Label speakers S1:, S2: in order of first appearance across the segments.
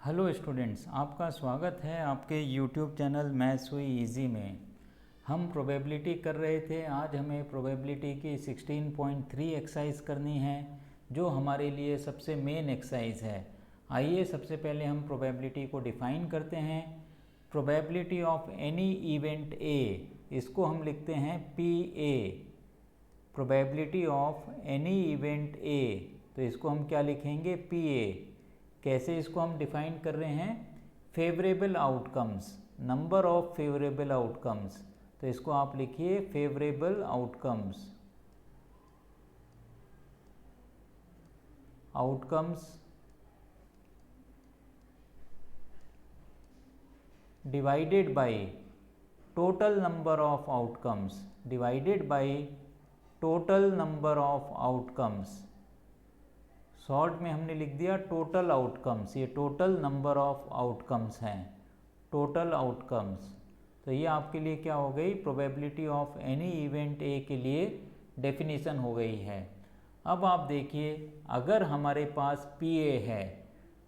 S1: Hello students, आपका स्वागत है आपके यूट्यूब चैनल मैथ्स हुई इजी में। हम प्रोबेबिलिटी कर रहे थे। आज हमें प्रोबेबिलिटी की 16.3 एक्सरसाइज करनी है, जो हमारे लिए सबसे मेन एक्सरसाइज है। आइए सबसे पहले हम प्रोबेबिलिटी को डिफ़ाइन करते हैं। Probability of any event A, इसको हम लिखते हैं P A. Probability of any event A, तो इसको हम क्या लिखेंगे? P A. कैसे इसको हम डिफाइन कर रहे हैं? Favourable outcomes, number of favourable outcomes. तो इसको आप लिखिए favourable outcomes. Outcomes divided by total number of outcomes, divided by total number of outcomes. Short में हमने लिख दिया टोटल आउटकम्स। ये टोटल नंबर ऑफ आउटकम्स हैं, टोटल आउटकम्स। तो ये आपके लिए क्या हो गई? Probability of any event A के लिए डेफिनेशन हो गई है। अब आप देखिए, अगर हमारे पास पी ए है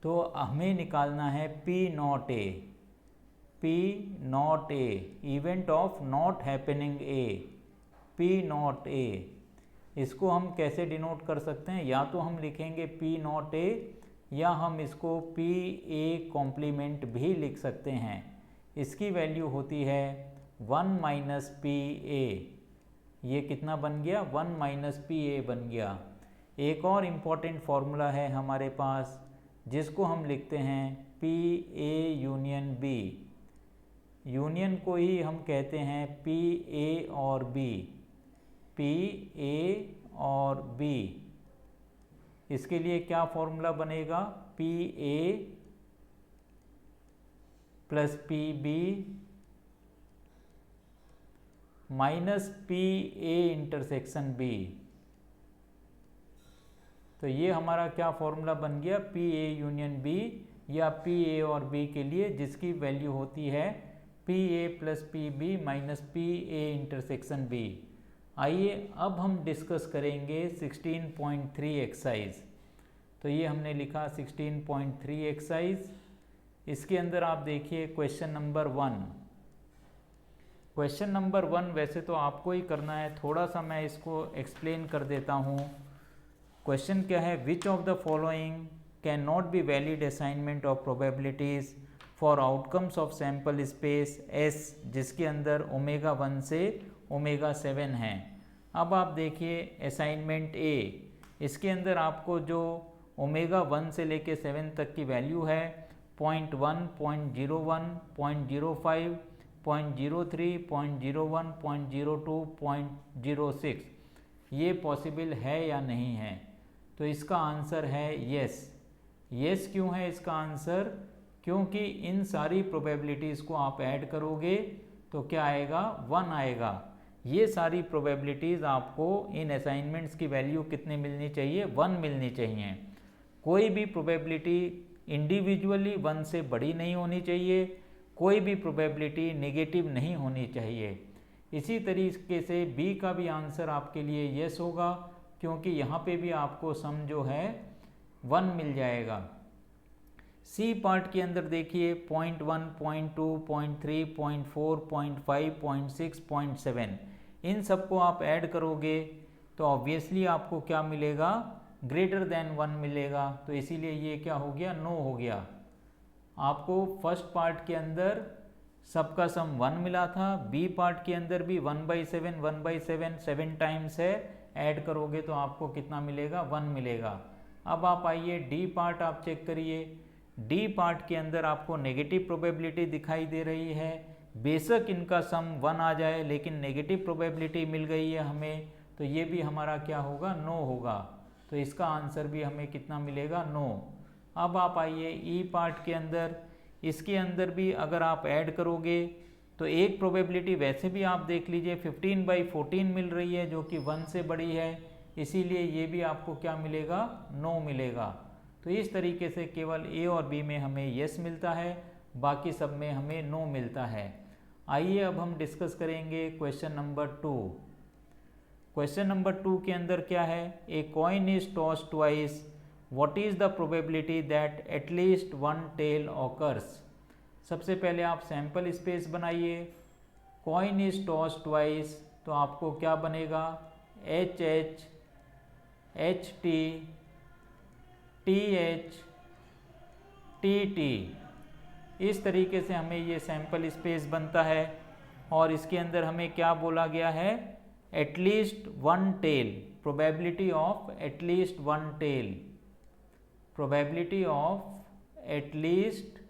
S1: तो हमें निकालना है P not a. P not a, event of not happening A, P not a. इसको हम कैसे डिनोट कर सकते हैं? या तो हम लिखेंगे पी नॉट ए, या हम इसको पी ए कॉम्प्लीमेंट भी लिख सकते हैं। इसकी वैल्यू होती है 1 माइनस पी ए। ये कितना बन गया? 1 माइनस पी ए बन गया। एक और इम्पॉर्टेंट फॉर्मूला है हमारे पास, जिसको हम लिखते हैं P A union B. Union को ही हम कहते हैं पी ए और बी, पी ए और बी। इसके लिए क्या फॉर्मूला बनेगा? P A plus P B minus P A intersection B. तो ये हमारा क्या फॉर्मूला बन गया? पी ए यूनियन बी, या पी ए और बी के लिए, जिसकी वैल्यू होती है P A plus P B minus P A intersection B. आइए अब हम डिस्कस करेंगे 16.3 एक्सरसाइज। तो ये हमने लिखा 16.3 एक्सरसाइज। इसके अंदर आप देखिए क्वेश्चन नंबर 1। क्वेश्चन नंबर 1 वैसे तो आपको ही करना है, थोड़ा सा मैं इसको एक्सप्लेन कर देता हूँ। क्वेश्चन क्या है? Which of the following can not be valid assignment of probabilities for outcomes of sample space S, जिसके अंदर ओमेगा 1 से ओमेगा 7 हैं। अब आप देखिए असाइनमेंट ए, इसके अंदर आपको जो ओमेगा 1 से लेके 7 तक की वैल्यू है 0.1, 0.01, 0.05, 0.03, 0.01, 0.02, 0.06, ये पॉसिबल है या नहीं है? तो इसका आंसर है यस। यस क्यों है इसका आंसर? क्योंकि इन सारी प्रोबेबिलिटीज़ को आप ऐड करोगे तो क्या आएगा? 1 आएगा। ये सारी प्रोबेबिलिटीज़ आपको इन असाइनमेंट्स की वैल्यू कितनी मिलनी चाहिए? 1 मिलनी चाहिए। कोई भी प्रोबेबिलिटी इंडिविजुअली 1 से बड़ी नहीं होनी चाहिए, कोई भी प्रोबेबिलिटी नेगेटिव नहीं होनी चाहिए। इसी तरीके से बी का भी आंसर आपके लिए यस होगा, क्योंकि यहाँ पे भी आपको सम जो है 1 मिल जाएगा। सी पार्ट के अंदर देखिए 0.1, 0.2, 0.3, 0.4, 0.5, 0.6, 0.7, इन सबको आप ऐड करोगे तो ऑब्वियसली आपको क्या मिलेगा? ग्रेटर देन 1 मिलेगा। तो इसीलिए ये क्या हो गया? नो हो गया। आपको फर्स्ट पार्ट के अंदर सबका सम 1 मिला था, बी पार्ट के अंदर भी 1/7, 1/7, 7 टाइम्स है। ऐड करोगे तो आपको कितना मिलेगा? 1 मिलेगा। अब आप आइए डी पार्ट आप चेक करिए। डी पार्ट के अंदर आपको नेगेटिव प्रोबेबिलिटी दिखाई दे रही है। बेशक इनका सम 1 आ जाए, लेकिन नेगेटिव प्रोबेबिलिटी मिल गई है हमें, तो ये भी हमारा क्या होगा? नो होगा। तो इसका आंसर भी हमें कितना मिलेगा? नो। अब आप आइए ई पार्ट के अंदर। इसके अंदर भी अगर आप ऐड करोगे तो एक प्रोबेबिलिटी वैसे भी आप देख लीजिए 15/14 मिल रही है, जो कि 1 से बड़ी है। इसीलिए ये भी आपको क्या मिलेगा? नो मिलेगा। तो इस तरीके से केवल ए और बी में हमें यस मिलता है, बाकी सब में हमें नो मिलता है। आइए अब हम डिस्कस करेंगे क्वेश्चन नंबर 2। क्वेश्चन नंबर 2 के अंदर क्या है? A coin is toss twice what is the probability that at least one tail occurs. सबसे पहले आप सैंपल स्पेस बनाइए। कॉइन इज टॉस ट्वाइस, तो आपको क्या बनेगा, H H, H T, T H, T T. इस तरीके से हमें ये सैंपल स्पेस बनता है और इसके अंदर हमें क्या बोला गया है, at least one tail, probability of at least one tail, probability of at least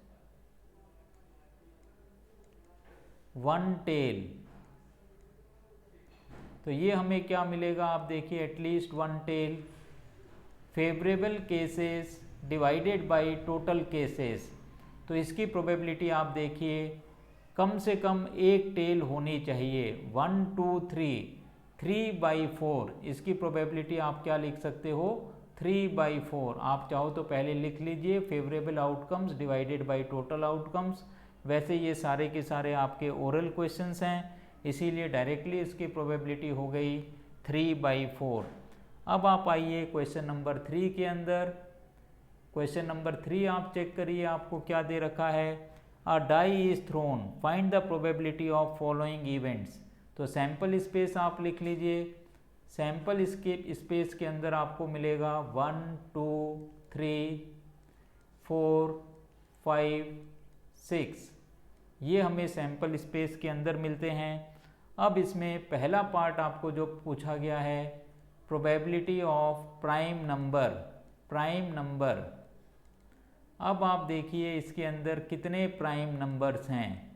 S1: one tail. तो ये हमें क्या मिलेगा, आप देखिए, at least one tail, favourable cases divided by total cases. तो इसकी प्रोबेबिलिटी आप देखिए, कम से कम एक टेल होनी चाहिए, 1 2 3, 3/4। इसकी प्रोबेबिलिटी आप क्या लिख सकते हो, 3/4। आप चाहो तो पहले लिख लीजिए favourable outcomes divided by total outcomes. वैसे ये सारे के सारे आपके ओरल क्वेश्चंस हैं, इसीलिए डायरेक्टली इसकी प्रोबेबिलिटी हो गई 3/4। अब आप आइए क्वेश्चन नंबर 3 के अंदर। क्वेश्चन नंबर 3 आप चेक करिए, आपको क्या दे रखा है, a die is thrown, find the probability of following events. तो सैंपल स्पेस आप लिख लीजिए। सैंपल स्पेस के अंदर आपको मिलेगा 1 2 3 4 5 6, ये हमें सैंपल स्पेस के अंदर मिलते हैं। अब इसमें पहला पार्ट आपको जो पूछा गया है, probability of prime number, prime number. अब आप देखिए इसके अंदर कितने प्राइम नंबर्स हैं,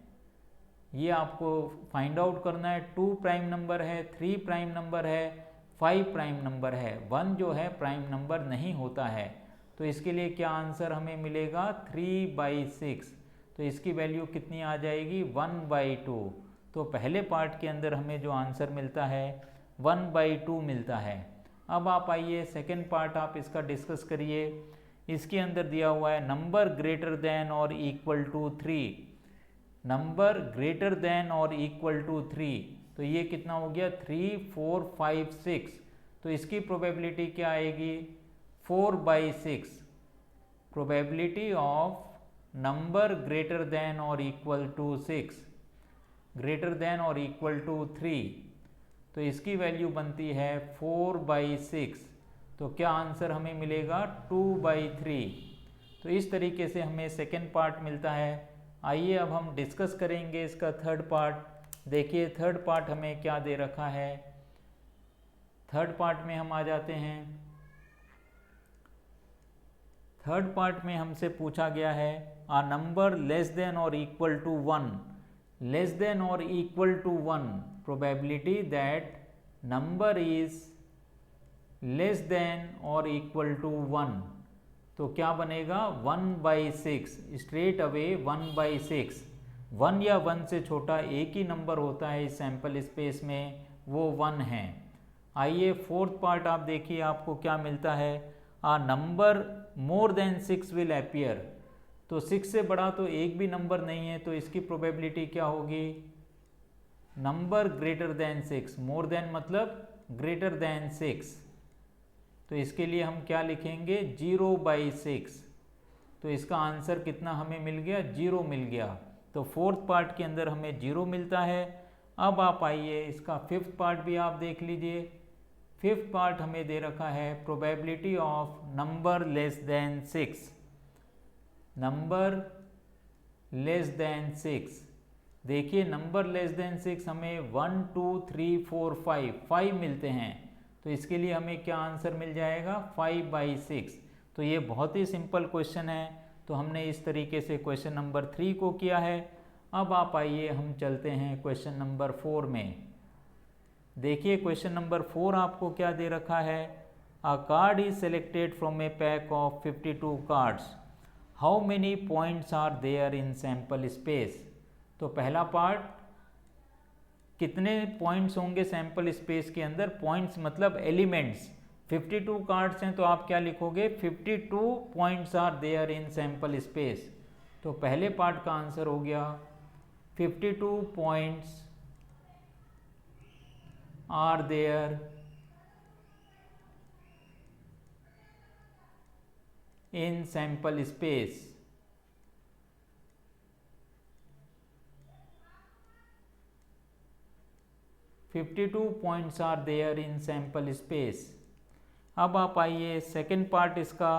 S1: ये आपको फाइंड आउट करना है। 2 प्राइम नंबर है, 3 प्राइम नंबर है, 5 प्राइम नंबर है, 1 जो है प्राइम नंबर नहीं होता है। तो इसके लिए क्या आंसर हमें मिलेगा, 3/6। तो इसकी वैल्यू कितनी आ जाएगी, 1/2। तो पहले पार्ट के अंदर हमें जो आंसर मिलता है 1/2 मिलता है। अब आप आइए सेकेंड पार्ट आप इसका डिस्कस करिए। इसके अंदर दिया हुआ है नंबर ग्रेटर देन और equal to 3, number greater than और इक्वल टू 3। तो ये कितना हो गया, 3 4 5 6। तो इसकी प्रोबेबिलिटी क्या आएगी, 4/6। Probability of number greater than और इक्वल टू 6, ग्रेटर देन और इक्वल टू 3। तो इसकी वैल्यू बनती है 4/6। तो क्या आंसर हमें मिलेगा, 2/3। तो इस तरीके से हमें सेकेंड पार्ट मिलता है। आइए अब हम डिस्कस करेंगे इसका थर्ड पार्ट। देखिए थर्ड पार्ट हमें क्या दे रखा है। थर्ड पार्ट में हम आ जाते हैं। थर्ड पार्ट में हमसे पूछा गया है, आ नंबर लेस देन और इक्वल टू 1, लेस देन और equal to 1, probability that number is less than और इक्वल टू 1। तो क्या बनेगा, 1/6, स्ट्रेट अवे 1/6। 1 या 1 से छोटा एक ही नंबर होता है इस सैंपल स्पेस में, वो 1 है। आइए फोर्थ पार्ट आप देखिए, आपको क्या मिलता है, a number more than 6 will appear. तो 6 से बड़ा तो एक भी नंबर नहीं है, तो इसकी प्रोबेबिलिटी क्या होगी, number greater then 6, more than मतलब ग्रेटर देन 6। तो इसके लिए हम क्या लिखेंगे, 0/6। तो इसका आंसर कितना हमें मिल गया, 0 मिल गया। तो फोर्थ पार्ट के अंदर हमें 0 मिलता है। अब आप आइए इसका फिफ्थ पार्ट भी आप देख लीजिए। फिफ्थ पार्ट हमें दे रखा है, probability of number less then 6, number less then 6। देखिए नंबर लेस देन 6 हमें 1 2 3 4 5 मिलते हैं। तो इसके लिए हमें क्या आंसर मिल जाएगा, 5/6। तो ये बहुत ही सिंपल क्वेश्चन है। तो हमने इस तरीके से क्वेश्चन नंबर 3 को किया है। अब आप आइए हम चलते हैं क्वेश्चन नंबर 4 में। देखिए क्वेश्चन नंबर 4 आपको क्या दे रखा है, a card is selected from a pack of 52 cards, how many points are there in sample space. तो पहला पार्ट, कितने पॉइंट्स होंगे सैंपल स्पेस के अंदर, पॉइंट्स मतलब एलिमेंट्स। 52 कार्ड्स हैं तो आप क्या लिखोगे, 52 points are there in sample space. तो पहले पार्ट का आंसर हो गया 52 points are there in sample space. "52 points are there in sample space." अब आप आइए सेकेंड पार्ट इसका,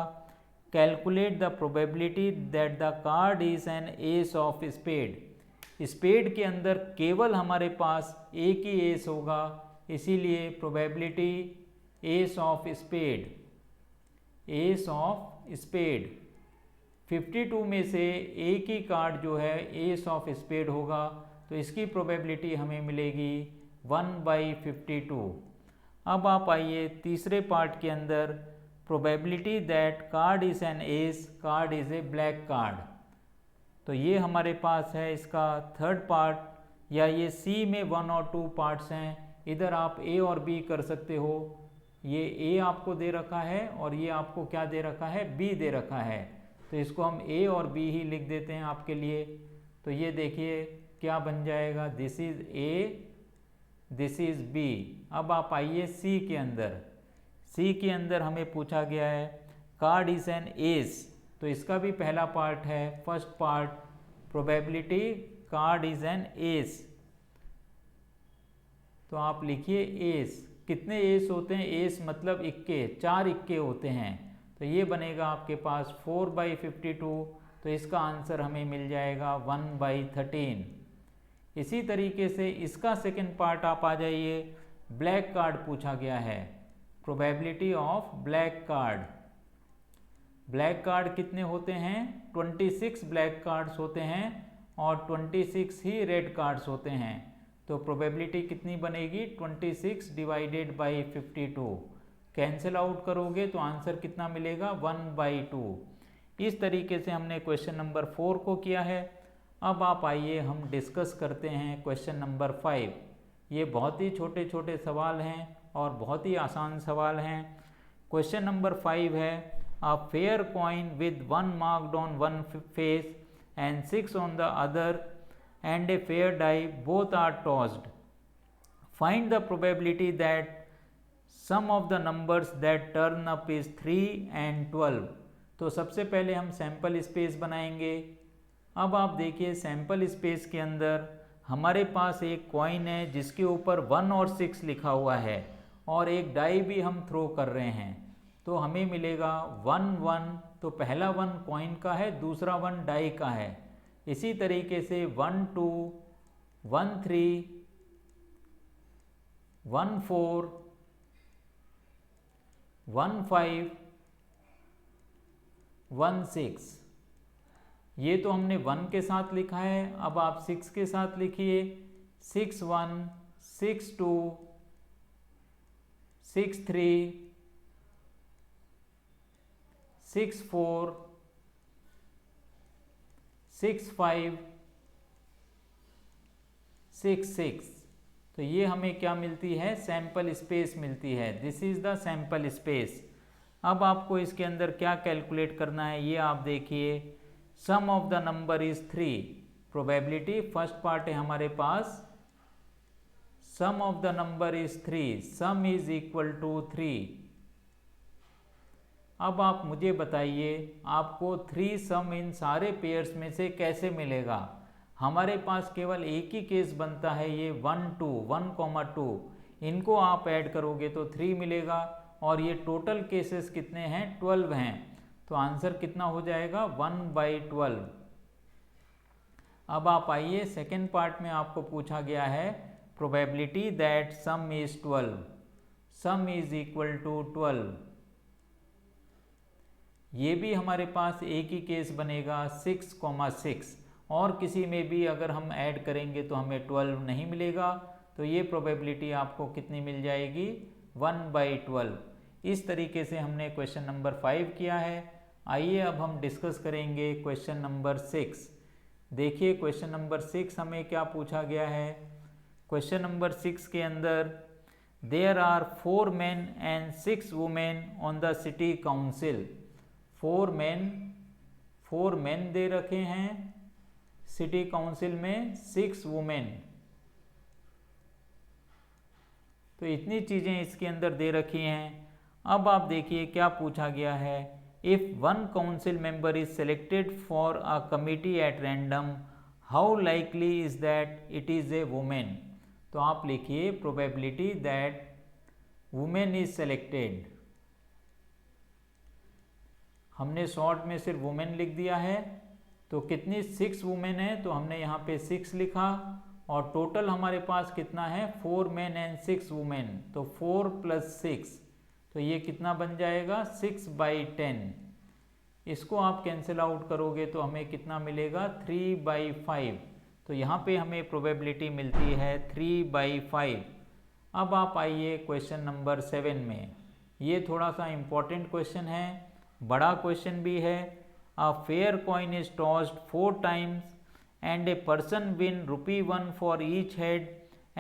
S1: calculate the probability that the card is an ace of spade. Spade के अंदर केवल हमारे पास एक ही एस होगा, इसीलिए probability ace of spade, ace of spade 52 में से एक ही कार्ड जो है एस ऑफ स्पेड होगा, तो इसकी प्रोबेबिलिटी हमें मिलेगी 1/52। अब आप आइए तीसरे पार्ट के अंदर, probability that card is an S, card is a black card. तो ये हमारे पास है इसका थर्ड पार्ट, या ये सी में 1 और 2 पार्ट्स हैं। इधर आप ए और बी कर सकते हो। ये ए आपको दे रखा है और ये आपको क्या दे रखा है, बी दे रखा है, तो इसको हम ए और बी ही लिख देते हैं आपके लिए। तो ये देखिए क्या बन जाएगा, this is A, this is B. अब आप आइए सी के अंदर, सी के अंदर हमें पूछा गया है कार्ड इज एन एस, तो इसका भी पहला पार्ट है, first part, probability card is an S. तो आप लिखिए एस, कितने एस होते हैं, एस मतलब इक्के, 4 इक्के होते हैं, तो ये बनेगा आपके पास 4/52, तो इसका आंसर हमें मिल जाएगा 1/13। इसी तरीके से इसका सेकंड पार्ट आप आ जाइए, ब्लैक कार्ड पूछा गया है, probability of black card. Black card कितने होते हैं, 26 ब्लैक कार्ड्स होते हैं और 26 ही रेड कार्ड्स होते हैं, तो प्रोबेबिलिटी कितनी बनेगी, 26 डिवाइडेड बाई 52। कैंसिल आउट करोगे तो आंसर कितना मिलेगा, 1/2। इस तरीके से हमने क्वेश्चन नंबर 4 को किया है। अब आप आइए हम डिस्कस करते हैं क्वेश्चन नंबर 5। ये बहुत ही छोटे छोटे सवाल हैं और बहुत ही आसान सवाल हैं। क्वेश्चन नंबर 5 है, a fair coin with 1 marked on one face and 6 on the other and a fair die both are tossed. Find the probability that sum of the numbers that turn up is 3 and 12. तो सबसे पहले हम sample space बनाएंगे। अब आप देखिए sample space के अंदर हमारे पास एक कॉइन है जिसके ऊपर 1 और 6 लिखा हुआ है और एक डाई भी हम थ्रो कर रहे हैं, तो हमें मिलेगा 1 1, तो पहला 1 कॉइन का है, दूसरा 1 डाई का है। इसी तरीके से 1 2, 1 3, 1 4, 1 5, 1 6। ये तो हमने 1 के साथ लिखा है, अब आप 6 के साथ लिखिए, 6 1, 6 2, 6 3, 6 4, 6 5, 6 6। तो ये हमें क्या मिलती है, सैम्पल स्पेस मिलती है। This is the sample space. अब आपको इसके अंदर क्या कैलकुलेट करना है, ये आप देखिए, sum of the number is 3। Probability first part है हमारे पास, sum of the number is 3, sum is equal to 3। अब आप मुझे बताइए आपको 3 सम इन सारे पेयर्स में से कैसे मिलेगा। हमारे पास केवल एक ही केस बनता है, ये 1 2, 1, 2, इनको आप ऐड करोगे तो 3 मिलेगा और ये टोटल केसेस कितने हैं, 12 हैं, तो आंसर कितना हो जाएगा, 1/12। अब आप आइए सेकेंड पार्ट में आपको पूछा गया है probability that sum is 12, sum is equal to 12। ये भी हमारे पास एक ही केस बनेगा, 6, और किसी में भी अगर हम ऐड करेंगे तो हमें 12 नहीं मिलेगा, तो ये प्रोबेबिलिटी आपको कितनी मिल जाएगी, 1/12। इस तरीके से हमने क्वेश्चन नंबर 5 किया है। आइए अब हम डिस्कस करेंगे क्वेश्चन नंबर 6। देखिए क्वेश्चन नंबर 6 हमें क्या पूछा गया है। क्वेश्चन नंबर 6 के अंदर there are 4 men and 6 women on the city council. 4 men दे रखे हैं सिटी काउंसिल में, 6 वुमेन, तो इतनी चीज़ें इसके अंदर दे रखी हैं। अब आप देखिए क्या पूछा गया है, if one council member is selected for a committee at random, how likely is that it is a woman? तो आप लिखिए probability that woman is selected. हमने शॉर्ट में सिर्फ वुमेन लिख दिया है, तो कितनी 6 वुमेन है, तो हमने यहाँ पे 6 लिखा, और टोटल हमारे पास कितना है 4 मेन एंड 6 वुमेन, तो 4 + 6, तो ये कितना बन जाएगा 6/10। इसको आप कैंसिल आउट करोगे तो हमें कितना मिलेगा 3/5, तो यहाँ पे हमें प्रोबेबिलिटी मिलती है 3/5। अब आप आइए क्वेश्चन नंबर 7 में। ये थोड़ा सा इम्पोर्टेंट क्वेश्चन है, बड़ा क्वेश्चन भी है। A fair coin is tossed 4 times and a person win ₹1 for each head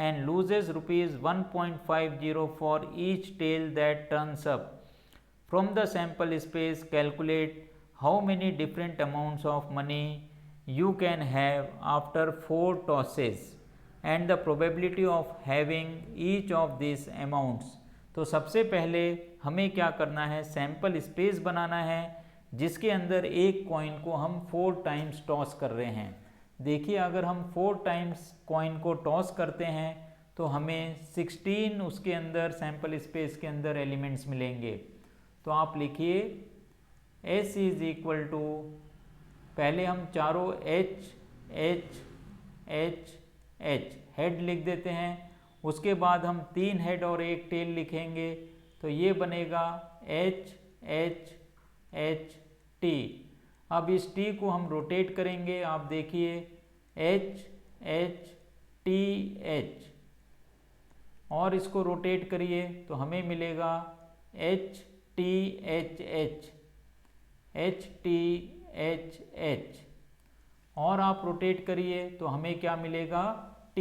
S1: and loses ₹1.50 for each tail that turns up. From the sample space, calculate how many different amounts of money you can have after 4 tosses and the probability of having each of these amounts. तो सबसे पहले हमें क्या करना है, sample space बनाना है जिसके अंदर एक कॉइन को हम 4 times टॉस कर रहे हैं। देखिए अगर हम 4 times कॉइन को टॉस करते हैं तो हमें 16 उसके अंदर सैंपल स्पेस के अंदर एलिमेंट्स मिलेंगे। तो आप लिखिए S = पहले हम चारों H H H H head लिख देते हैं, उसके बाद हम 3 हेड और 1 टेल लिखेंगे, तो ये बनेगा H H H T। अब इस T को हम रोटेट करेंगे, आप देखिए H H T H, और इसको रोटेट करिए तो हमें मिलेगा H T H H H T H H, और आप रोटेट करिए तो हमें क्या मिलेगा T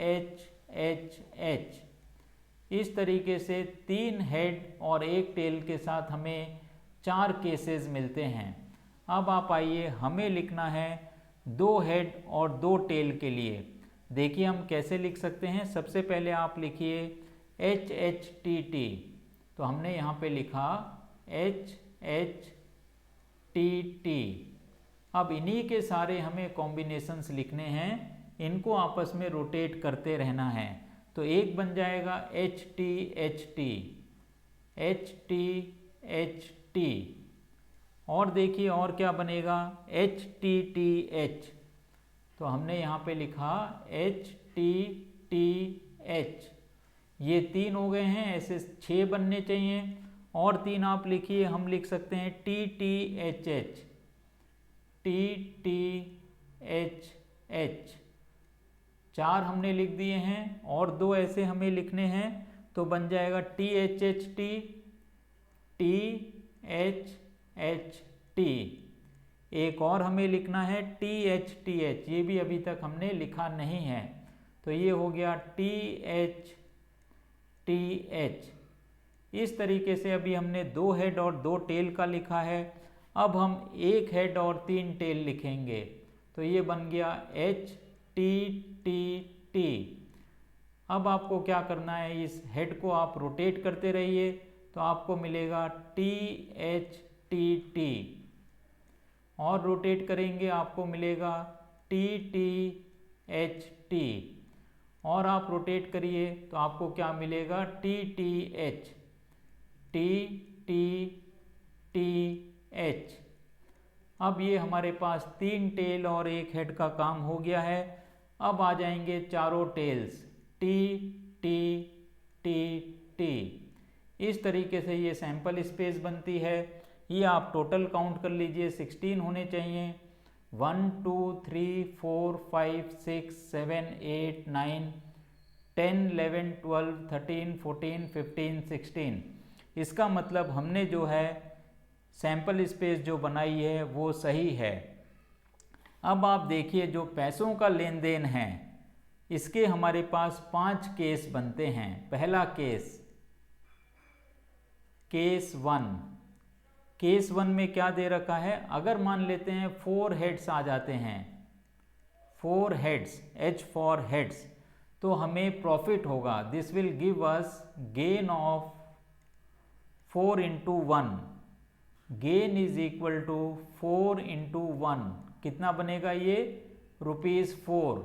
S1: H H H। इस तरीके से 3 हेड और 1 टेल के साथ हमें 4 केसेस मिलते हैं। अब आप आइए, हमें लिखना है 2 हेड और 2 टेल के लिए। देखिए हम कैसे लिख सकते हैं। सबसे पहले आप लिखिए H H T T, तो हमने यहाँ पे लिखा H H T T। अब इन्हीं के सारे हमें कॉम्बिनेशंस लिखने हैं, इनको आपस में रोटेट करते रहना है। तो एक बन जाएगा H T H T H T H T, और देखिए और क्या बनेगा H T T H, तो हमने यहाँ पे लिखा H T T H। ये 3 हो गए हैं, ऐसे 6 बनने चाहिए, और 3 आप लिखिए, हम लिख सकते हैं T T H H T T H H। 4 हमने लिख दिए हैं और 2 ऐसे हमें लिखने हैं, तो बन जाएगा T H H T T H H T। एक और हमें लिखना है T H T H, ये भी अभी तक हमने लिखा नहीं है, तो ये हो गया T H T H। इस तरीके से अभी हमने 2 हेड और 2 टेल का लिखा है। अब हम 1 हेड और 3 टेल लिखेंगे, तो ये बन गया H T T T। अब आपको क्या करना है, इस हेड को आप रोटेट करते रहिए, तो आपको मिलेगा T H T T, और रोटेट करेंगे आपको मिलेगा T T H T, और आप रोटेट करिए तो आपको क्या मिलेगा T T H T T T H। अब ये हमारे पास 3 टेल और 1 हेड का काम हो गया है। अब आ जाएंगे चारों tales T T T T। इस तरीके से ये सैंपल स्पेस बनती है। ये आप टोटल काउंट कर लीजिए, 16 होने चाहिए। 1 2 3 4 5 6 7 8 9 10 11 12 13 14 15 16। इसका मतलब हमने जो है सैंपल स्पेस जो बनाई है वो सही है। अब आप देखिए जो पैसों का लेन देन है इसके हमारे पास 5 केस बनते हैं। पहला केस, केस 1। केस 1 में क्या दे रखा है, अगर मान लेते हैं 4 हेड्स आ जाते हैं, 4 हेड्स, H फॉर हेड्स, तो हमें प्रॉफिट होगा। This will give us gain of 4 × 1। Gain is equal to 4 into 1, कितना बनेगा ये ₹4।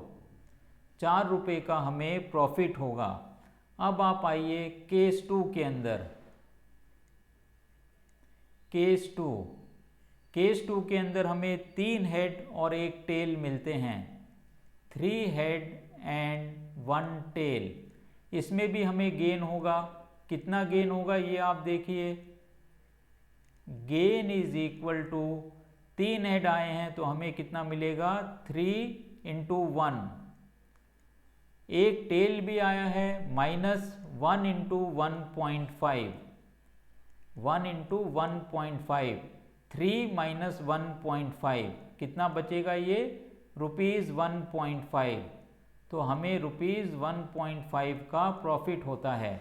S1: 4 रुपये का हमें प्रॉफिट होगा। अब आप आइए केस 2 के अंदर। केस 2 के अंदर हमें 3 हेड और 1 टेल मिलते हैं, 3 हेड एंड 1 टेल। इसमें भी हमें गेन होगा। कितना गेन होगा ये आप देखिए, gain is equal to 3 head आए हैं तो हमें कितना मिलेगा 3 इंटू 1। एक टेल भी आया है -1 इंटू 1.5, 1 इंटू 1.5, 3 माइनस 1.5, कितना बचेगा ये ₹1.5। तो हमें ₹1.5 का प्रॉफिट होता है।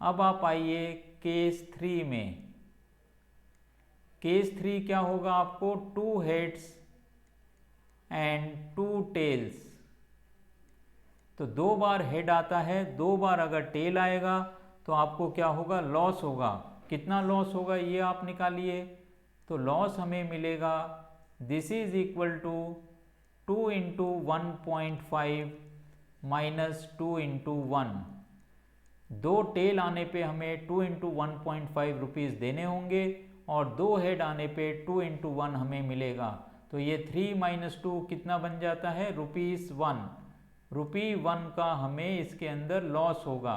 S1: अब आप आइए केस 3 में। केस 3 क्या होगा आपको, 2 हेड्स एंड 2 टेल्स। तो 2 बार हेड आता है, 2 बार अगर टेल आएगा तो आपको क्या होगा, लॉस होगा। कितना लॉस होगा ये आप निकालिए। तो लॉस हमें मिलेगा, this is equal to 2 into 1.5 minus 2 into 1। 2 tail आने पे हमें 2 इंटू 1.5 रुपीज़ देने होंगे और 2 हेड आने पे 2 इंटू 1 हमें मिलेगा। तो ये 3 माइनस 2 कितना बन जाता है, ₹1। ₹1 का हमें इसके अंदर लॉस होगा।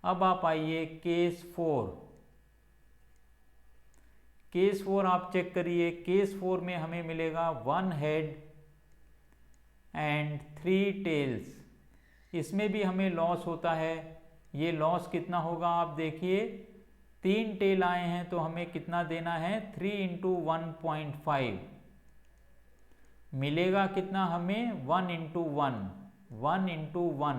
S1: अब आप आइए केस 4। केस 4 आप चेक करिए। केस 4 में हमें मिलेगा 1 हेड एंड 3 टेल्स। इसमें भी हमें लॉस होता है। ये लॉस कितना होगा आप देखिए, 3 टेल आए हैं तो हमें कितना देना है, 3 इंटू 1.5 मिलेगा। कितना हमें 1 इंटू 1 इंटू 1,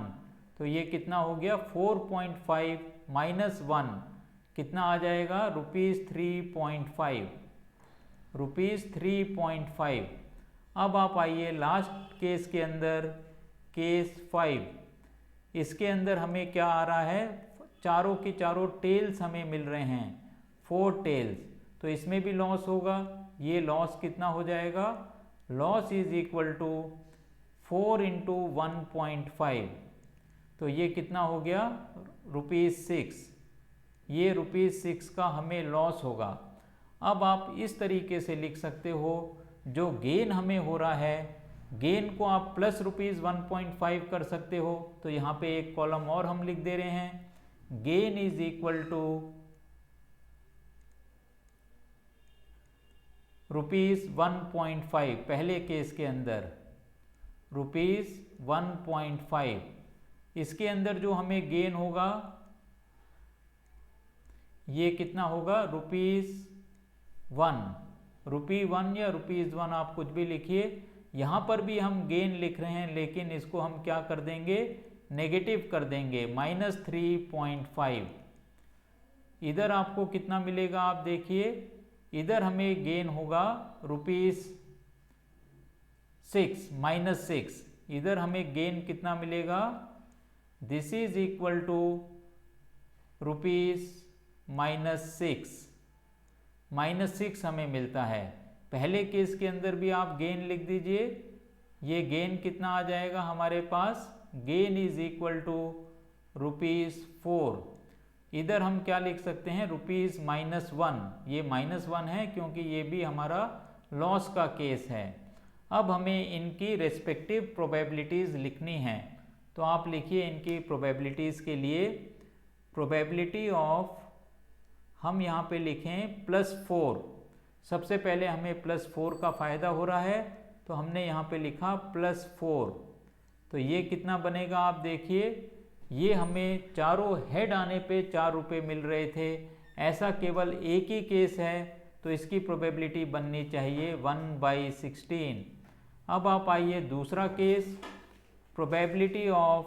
S1: तो ये कितना हो गया 4.5 माइनस 1, कितना आ जाएगा ₹3.5, ₹3.5। अब आप आइए लास्ट केस के अंदर, केस 5। इसके अंदर हमें क्या आ रहा है, चारों के चारों टेल्स हमें मिल रहे हैं, 4 टेल्स। तो इसमें भी लॉस होगा। ये लॉस कितना हो जाएगा, loss is equal to 4 into 1.5, तो ये कितना हो गया ₹6। ये ₹6 का हमें लॉस होगा। अब आप इस तरीके से लिख सकते हो, जो गेन हमें हो रहा है, गेन को आप प्लस ₹1.5 कर सकते हो। तो यहाँ पे एक कॉलम और हम लिख दे रहे हैं, गेन इज इक्वल टू ₹1.5। पहले केस के अंदर ₹1.5। इसके अंदर जो हमें गेन होगा ये कितना होगा, ₹1 या ₹1 आप कुछ भी लिखिए। यहाँ पर भी हम गेन लिख रहे हैं, लेकिन इसको हम क्या कर देंगे, नेगेटिव कर देंगे, -3.5। इधर आपको कितना मिलेगा आप देखिए, इधर हमें गेन होगा -6। इधर हमें गेन कितना मिलेगा, दिस इज इक्वल टू -6 हमें मिलता है। पहले केस के अंदर भी आप गेन लिख दीजिए। ये गेन कितना आ जाएगा हमारे पास, गेन इज इक्वल टू ₹4। इधर हम क्या लिख सकते हैं, ₹-1। ये -1 है क्योंकि ये भी हमारा लॉस का केस है। अब हमें इनकी रेस्पेक्टिव प्रोबेबिलिटीज़ लिखनी है। तो आप लिखिए इनकी प्रोबेबिलिटीज़ के लिए, प्रोबेबिलिटी ऑफ, हम यहाँ पे लिखें +4। सबसे पहले हमें +4 का फ़ायदा हो रहा है, तो हमने यहाँ पे लिखा +4। तो ये कितना बनेगा आप देखिए, ये हमें चारों हेड आने पे 4 रुपये मिल रहे थे। ऐसा केवल एक ही केस है, तो इसकी प्रोबेबिलिटी बननी चाहिए 1/16। अब आप आइए दूसरा केस, प्रोबेबिलिटी ऑफ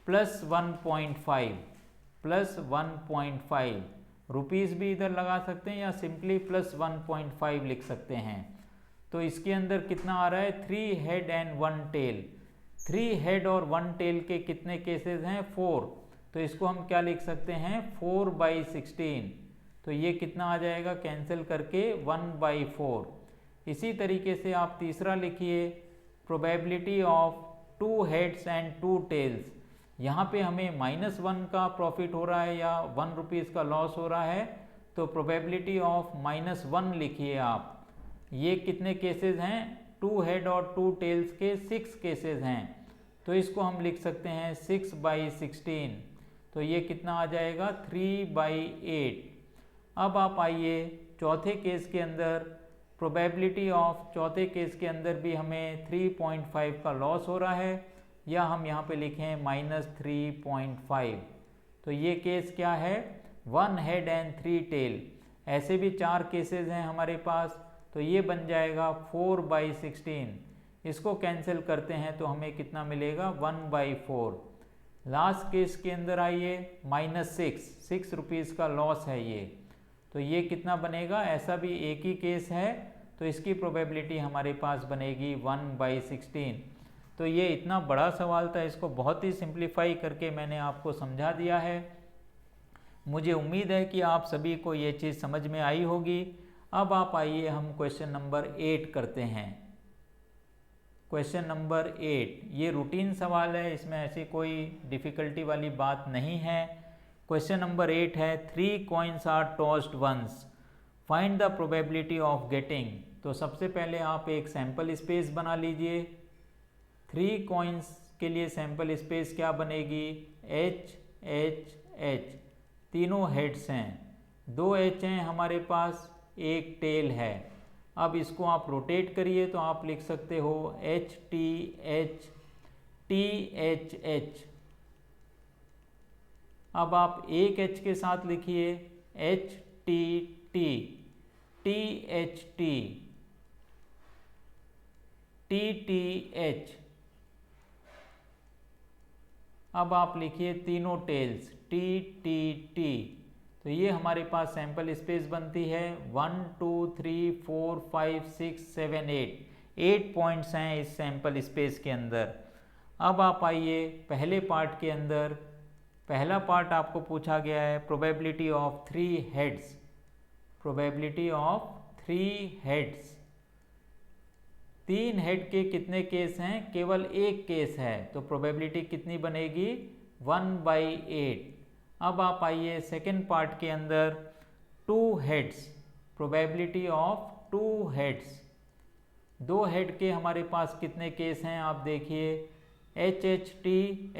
S1: +1.5 रुपीज़ भी इधर लगा सकते हैं या सिंपली +1.5 लिख सकते हैं। तो इसके अंदर कितना आ रहा है, 3 हेड एंड 1 टेल। 3 हेड और 1 टेल के कितने केसेस हैं, 4। तो इसको हम क्या लिख सकते हैं, 4/16। तो ये कितना आ जाएगा कैंसिल करके 1/4। इसी तरीके से आप तीसरा लिखिए, probability of 2 heads and 2 tails. यहाँ पे हमें -1 का प्रॉफिट हो रहा है या 1 रुपीज़ का लॉस हो रहा है, तो प्रोबेबिलिटी ऑफ -1 लिखिए आप। ये कितने केसेस हैं, 2 हेड और 2 टेल्स के 6 केसेस हैं, तो इसको हम लिख सकते हैं 6/16। तो ये कितना आ जाएगा 3/8। अब आप आइए चौथे केस के अंदर, प्रोबेबिलिटी ऑफ चौथे केस के अंदर भी हमें 3.5 का लॉस हो रहा है, या हम यहाँ पे लिखें -3.5। तो ये केस क्या है, 1 हेड एंड 3 टेल। ऐसे भी 4 केसेस हैं हमारे पास, तो ये बन जाएगा 4/16। इसको कैंसिल करते हैं तो हमें कितना मिलेगा 1/4। लास्ट केस के अंदर आइए, -6 रुपीज़ का लॉस है ये, तो ये कितना बनेगा, ऐसा भी एक ही केस है, तो इसकी प्रोबेबिलिटी हमारे पास बनेगी 1/16। तो ये इतना बड़ा सवाल था, इसको बहुत ही सिंप्लीफाई करके मैंने आपको समझा दिया है। मुझे उम्मीद है कि आप सभी को ये चीज़ समझ में आई होगी। अब आप आइए हम क्वेश्चन नंबर 8 करते हैं। क्वेश्चन नंबर 8 ये रूटीन सवाल है, इसमें ऐसी कोई डिफ़िकल्टी वाली बात नहीं है। क्वेश्चन नंबर 8 है, 3 coins are tossed once, find the probability of getting. तो सबसे पहले आप एक सैंपल स्पेस बना लीजिए। 3 coins के लिए सैंपल स्पेस क्या बनेगी, H H H, तीनों हेड्स हैं, 2 H हैं हमारे पास, एक टेल है। अब इसको आप रोटेट करिए तो आप लिख सकते हो HT H TH H। अब आप एक H के साथ लिखिए HTT THT TTH। अब आप लिखिए तीनों टेल्स TTT। तो ये हमारे पास सैंपल स्पेस बनती है 1 2 3 4 5 6 7 8 पॉइंट्स हैं इस सैंपल स्पेस के अंदर। अब आप आइए पहले पार्ट के अंदर, पहला पार्ट आपको पूछा गया है probability of 3 heads. Probability of 3 heads, 3 head के कितने केस हैं, केवल एक केस है, तो प्रोबेबिलिटी कितनी बनेगी 1/8। अब आप आइए सेकेंड पार्ट के अंदर, 2 heads, probability of 2 heads, 2 head के हमारे पास कितने केस हैं आप देखिए, HHT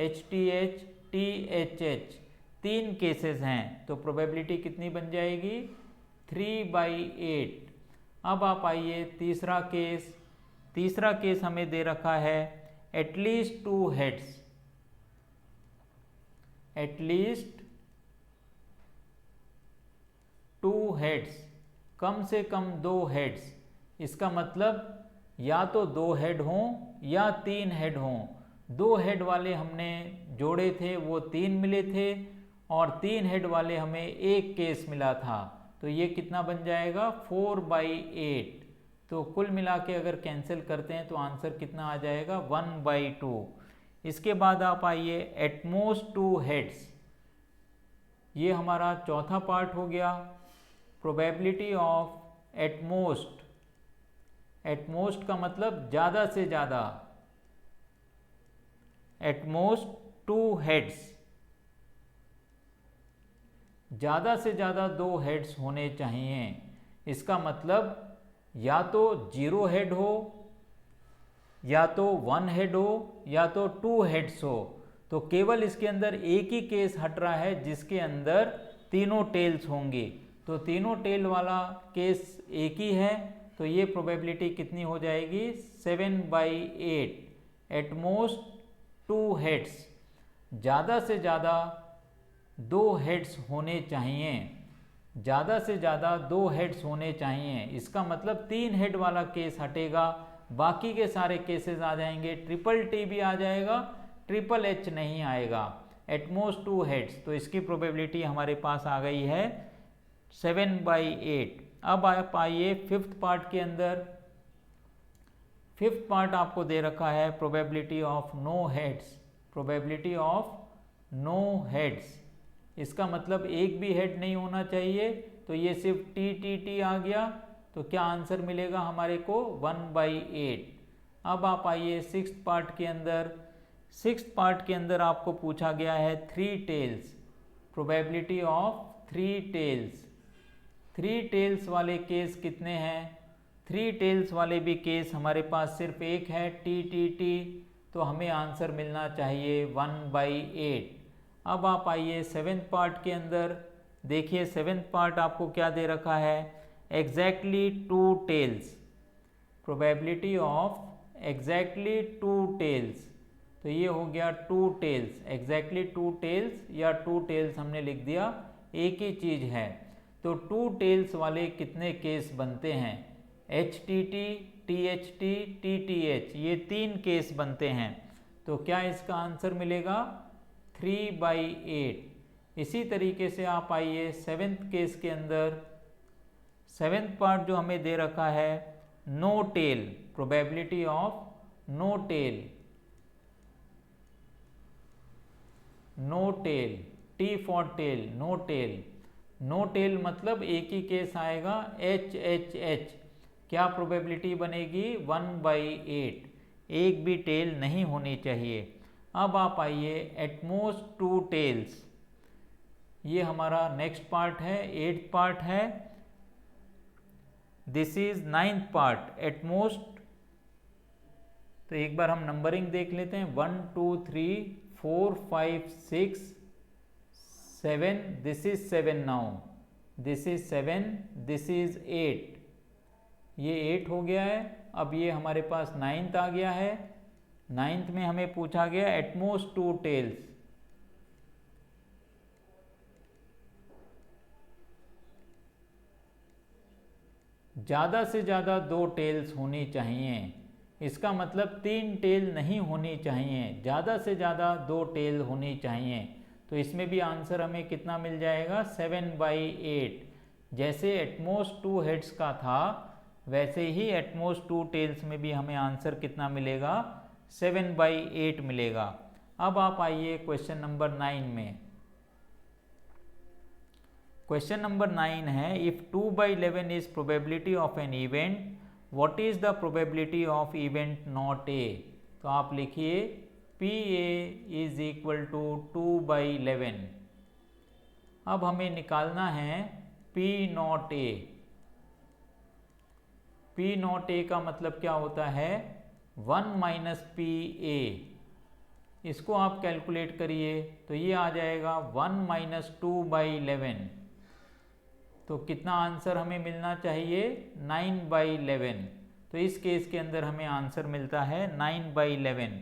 S1: HTH THH, 3 केसेस हैं, तो प्रोबेबिलिटी कितनी बन जाएगी 3/8। अब आप आइए तीसरा केस, तीसरा केस हमें दे रखा है एटलीस्ट 2 हेड्स, एटलीस्ट 2 हेड्स, कम से कम 2 हेड्स। इसका मतलब या तो 2 हेड हों या 3 हेड हों। 2 हेड वाले हमने जोड़े थे वो 3 मिले थे, और 3 हेड वाले हमें एक केस मिला था, तो ये कितना बन जाएगा 4/8। तो कुल मिला के अगर कैंसिल करते हैं तो आंसर कितना आ जाएगा 1/2। इसके बाद आप आइए एटमोस्ट 2 हेड्स, ये हमारा चौथा पार्ट हो गया। प्रोबेबिलिटी ऑफ एटमोस्ट, एटमोस्ट का मतलब ज़्यादा से ज़्यादा, एटमोस्ट 2 हेड्स, ज़्यादा से ज़्यादा 2 हेड्स होने चाहिए। इसका मतलब या तो 0 हेड हो, या तो 1 हेड हो, या तो 2 हेड्स हो। तो केवल इसके अंदर एक ही केस हट रहा है जिसके अंदर तीनों टेल्स होंगे, तो तीनों टेल वाला केस एक ही है, तो ये प्रोबेबिलिटी कितनी हो जाएगी 7/8। एटमोस्ट 2 हेड्स, ज़्यादा से ज़्यादा 2 हेड्स होने चाहिए, ज़्यादा से ज़्यादा 2 हेड्स होने चाहिए। इसका मतलब 3 हेड वाला केस हटेगा, बाकी के सारे केसेस आ जाएंगे, ट्रिपल टी भी आ जाएगा, ट्रिपल एच नहीं आएगा। एटमोस्ट 2 हेड्स, तो इसकी प्रोबेबिलिटी हमारे पास आ गई है 7/8। अब आप आइए फिफ्थ पार्ट के अंदर, फिफ्थ पार्ट आपको दे रखा है probability of no heads, probability of no heads. इसका मतलब एक भी हेड नहीं होना चाहिए तो ये सिर्फ टी आ गया, तो क्या आंसर मिलेगा हमारे को 1/8। अब आप आइए सिक्स्थ पार्ट के अंदर। सिक्स्थ पार्ट के अंदर आपको पूछा गया है 3 tails, probability of 3 tails. 3 tails वाले केस कितने हैं? 3 टेल्स वाले भी केस हमारे पास सिर्फ एक है, टी, तो हमें आंसर मिलना चाहिए 1/8। अब आप आइए सेवेंथ पार्ट के अंदर। देखिए सेवेंथ पार्ट आपको क्या दे रखा है, exactly 2 tails, probability of exactly 2 tails. तो ये हो गया 2 टेल्स, एग्जैक्टली 2 टेल्स या 2 टेल्स हमने लिख दिया, एक ही चीज है। तो 2 टेल्स वाले कितने केस बनते हैं? HTT, THT, TTH, ये 3 केस बनते हैं। तो क्या इसका आंसर मिलेगा? 3/8। इसी तरीके से आप आइए सेवेंथ केस के अंदर। सेवेंथ पार्ट जो हमें दे रखा है, no tail, probability of no tail, no tail, T for tail, no tail. No tail मतलब एक ही केस आएगा, HHH। क्या प्रोबेबिलिटी बनेगी? 1/8, एक भी टेल नहीं होनी चाहिए। अब आप आइए एटमोस्ट 2 टेल्स, ये हमारा नेक्स्ट पार्ट है, 8th पार्ट है। This is 9th part, at most. तो एक बार हम नंबरिंग देख लेते हैं, 1 2 3 4 5 6 7, this is 7 now, this is 7, this is 8, ये 8 हो गया है। अब ये हमारे पास 9th आ गया है। 9th में हमें पूछा गया एटमोस्ट 2 टेल्स। ज़्यादा से ज़्यादा 2 टेल्स होनी चाहिए, इसका मतलब 3 टेल नहीं होनी चाहिए, ज़्यादा से ज़्यादा 2 टेल होनी चाहिए। तो इसमें भी आंसर हमें कितना मिल जाएगा? 7/8। जैसे एटमोस्ट 2 हेड्स का था, वैसे ही एटमोस्ट 2 टेल्स में भी हमें आंसर कितना मिलेगा? 7/8 मिलेगा। अब आप आइए क्वेश्चन नंबर 9 में। क्वेश्चन नंबर 9 है, if 2/11 is probability of an event, what is the probability of event not a? तो आप लिखिए PA इज इक्वल टू 2/11। अब हमें निकालना है P0A। P0A का मतलब क्या होता है? 1 - PA। इसको आप कैलकुलेट करिए, तो ये आ जाएगा 1 - 2/11। तो कितना आंसर हमें मिलना चाहिए? 9/11। तो इस केस के अंदर हमें आंसर मिलता है 9/11।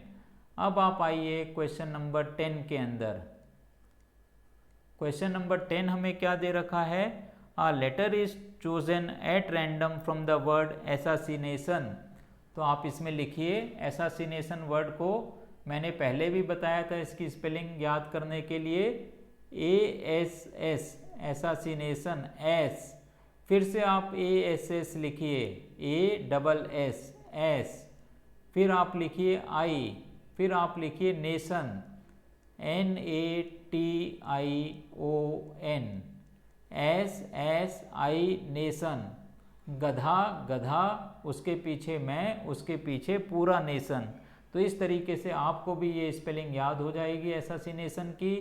S1: अब आप आइए क्वेश्चन नंबर 10 के अंदर। क्वेश्चन नंबर 10 हमें क्या दे रखा है? A letter is chosen at random from the word assassination। तो आप इसमें लिखिए, assassination वर्ड को मैंने पहले भी बताया था, इसकी स्पेलिंग याद करने के लिए ASS, assassination, S, फिर से आप ASS लिखिए, ASS, फिर आप लिखिए I, फिर आप लिखिए नेशन, NATION, SSI, नेशन। गधा, गधा, उसके पीछे मैं, उसके पीछे पूरा नेशन। तो इस तरीके से आपको भी ये स्पेलिंग याद हो जाएगी एसासिनेशन की,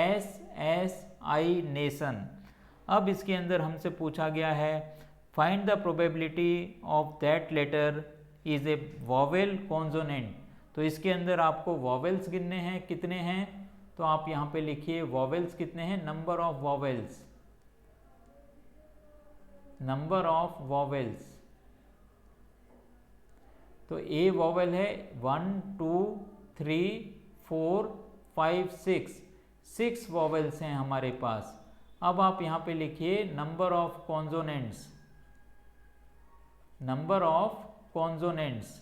S1: SSI, नेशन। अब इसके अंदर हमसे पूछा गया है, find the probability of that letter is a vowel consonant. तो इसके अंदर आपको वॉवेल्स गिनने हैं, कितने हैं? तो आप यहाँ पे लिखिए वॉवेल्स कितने हैं, number of vowels, number of vowels. तो ए वॉवेल है 1 2 3 4 5 6 वॉवेल्स हैं हमारे पास। अब आप यहाँ पे लिखिए number of consonants, number of consonants.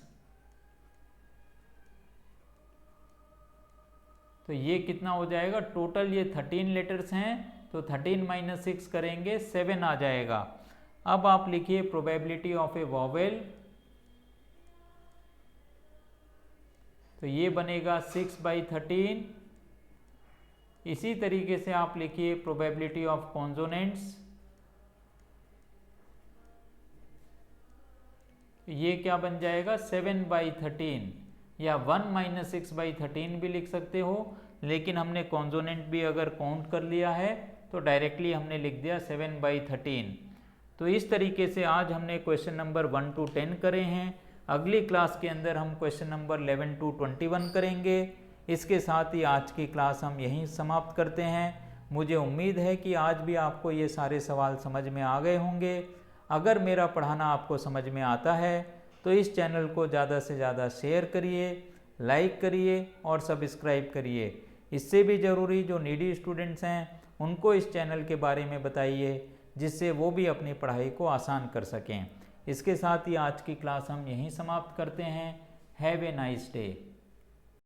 S1: तो ये कितना हो जाएगा? टोटल ये 13 लेटर्स हैं, तो 13 - 6 करेंगे 7 आ जाएगा। अब आप लिखिए प्रोबेबिलिटी ऑफ ए वॉवेल, तो ये बनेगा 6/13। इसी तरीके से आप लिखिए प्रोबेबिलिटी ऑफ कॉन्सोनेंट्स, ये क्या बन जाएगा 7/13 या 1 - 6/13 भी लिख सकते हो, लेकिन हमने कॉन्सोनेंट भी अगर काउंट कर लिया है तो डायरेक्टली हमने लिख दिया 7/13। तो इस तरीके से आज हमने क्वेश्चन नंबर 1 to 10 करे हैं। अगली क्लास के अंदर हम क्वेश्चन नंबर 11 to 21 करेंगे। इसके साथ ही आज की क्लास हम यहीं समाप्त करते हैं। मुझे उम्मीद है कि आज भी आपको ये सारे सवाल समझ में आ गए होंगे। अगर मेरा पढ़ाना आपको समझ में आता है तो इस चैनल को ज़्यादा से ज़्यादा शेयर करिए, लाइक करिए और सब्सक्राइब करिए। इससे भी ज़रूरी जो नीडी स्टूडेंट्स हैं उनको इस चैनल के बारे में बताइए, जिससे वो भी अपनी पढ़ाई को आसान कर सकें। इसके साथ ही आज की क्लास हम यहीं समाप्त करते हैं। Have a nice day.